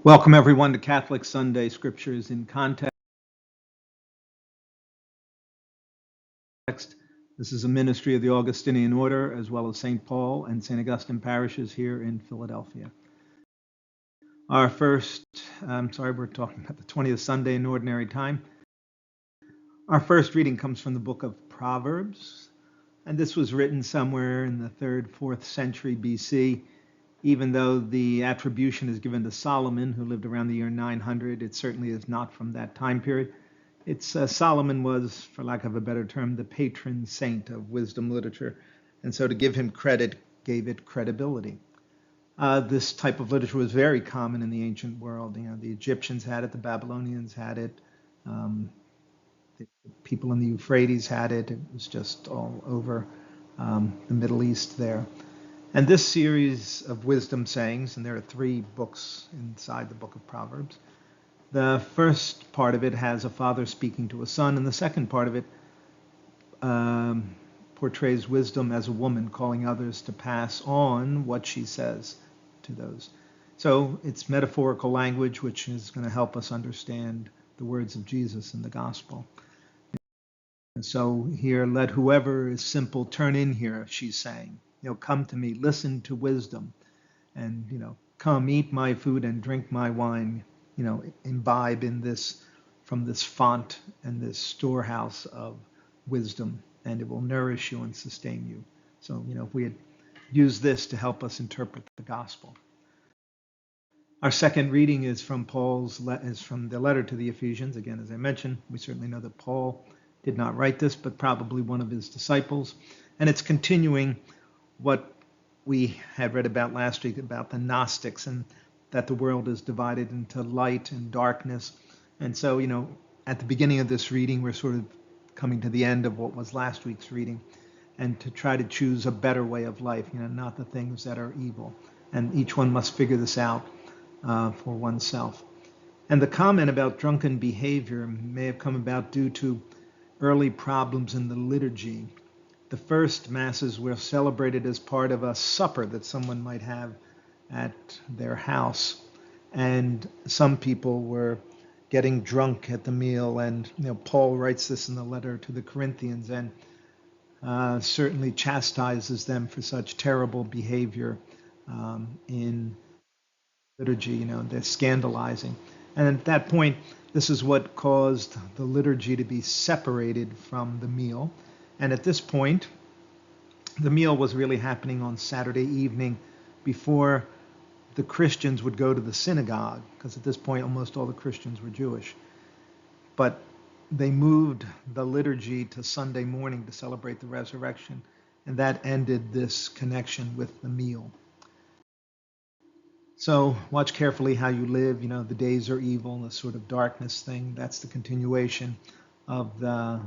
Welcome everyone to Catholic Sunday Scriptures in Context. This is a ministry of the Augustinian Order as well as St. Paul and St. Augustine parishes here in Philadelphia. We're talking about the 20th Sunday in Ordinary Time. Our first reading comes from the book of Proverbs, and this was written somewhere in the 3rd, 4th century BC. Even though the attribution is given to Solomon, who lived around the year 900, it certainly is not from that time period. Solomon was, for lack of a better term, the patron saint of wisdom literature, and so to give him credit gave it credibility. This type of literature was very common in the ancient world. The Egyptians had it, the Babylonians had it, the people in the Euphrates had it. It was just all over the Middle East there. And this series of wisdom sayings, and there are 3 books inside the book of Proverbs. The first part of it has a father speaking to a son, and the second part of it portrays wisdom as a woman calling others to pass on what she says to those. So it's metaphorical language, which is going to help us understand the words of Jesus in the gospel. And so here, let whoever is simple turn in here, she's saying. Come to me, listen to wisdom, and, come eat my food and drink my wine, imbibe in this, from this font and this storehouse of wisdom, and it will nourish you and sustain you. So, if we had used this to help us interpret the gospel. Our second reading is from the letter to the Ephesians. Again, as I mentioned, we certainly know that Paul did not write this, but probably one of his disciples. And it's continuing what we had read about last week about the Gnostics, and that the world is divided into light and darkness. And so, at the beginning of this reading, we're sort of coming to the end of what was last week's reading, and to try to choose a better way of life, not the things that are evil. And each one must figure this out for oneself. And the comment about drunken behavior may have come about due to early problems in the liturgy. The first masses were celebrated as part of a supper that someone might have at their house. And some people were getting drunk at the meal. And Paul writes this in the letter to the Corinthians, and certainly chastises them for such terrible behavior in liturgy. They're scandalizing. And at that point, this is what caused the liturgy to be separated from the meal. And at this point, the meal was really happening on Saturday evening before the Christians would go to the synagogue, because at this point almost all the Christians were Jewish. But they moved the liturgy to Sunday morning to celebrate the resurrection, and that ended this connection with the meal. So watch carefully how you live. The days are evil, and the sort of darkness thing, that's the continuation of the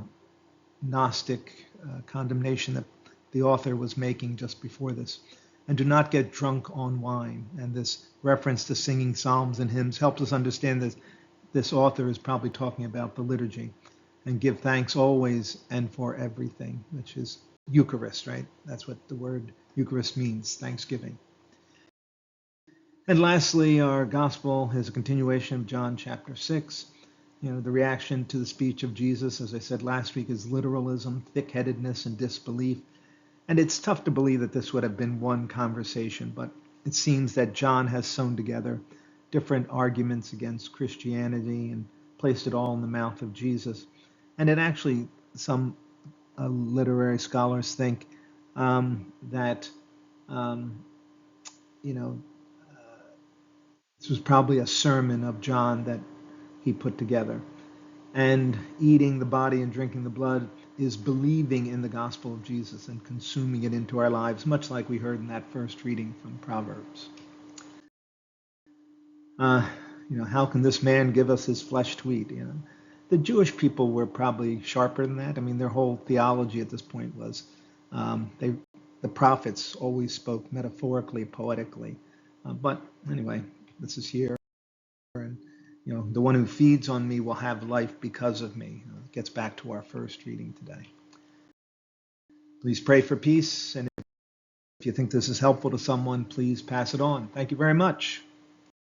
Gnostic condemnation that the author was making just before this. And do not get drunk on wine. And this reference to singing psalms and hymns helps us understand that this author is probably talking about the liturgy. And give thanks always and for everything, which is Eucharist, right? That's what the word Eucharist means, thanksgiving. And lastly, our gospel is a continuation of John chapter 6. The reaction to the speech of Jesus, as I said last week, is literalism, thick-headedness, and disbelief. And it's tough to believe that this would have been one conversation, but it seems that John has sewn together different arguments against Christianity and placed it all in the mouth of Jesus. And it actually, some literary scholars think that, this was probably a sermon of John that he put together. And eating the body and drinking the blood is believing in the gospel of Jesus and consuming it into our lives, much like we heard in that first reading from Proverbs. How can this man give us his flesh to eat? The Jewish people were probably sharper than that. Their whole theology at this point was the prophets always spoke metaphorically, poetically. But anyway, this is here. And the one who feeds on me will have life because of me. It gets back to our first reading today. Please pray for peace, and if you think this is helpful to someone, please pass it on. Thank you very much.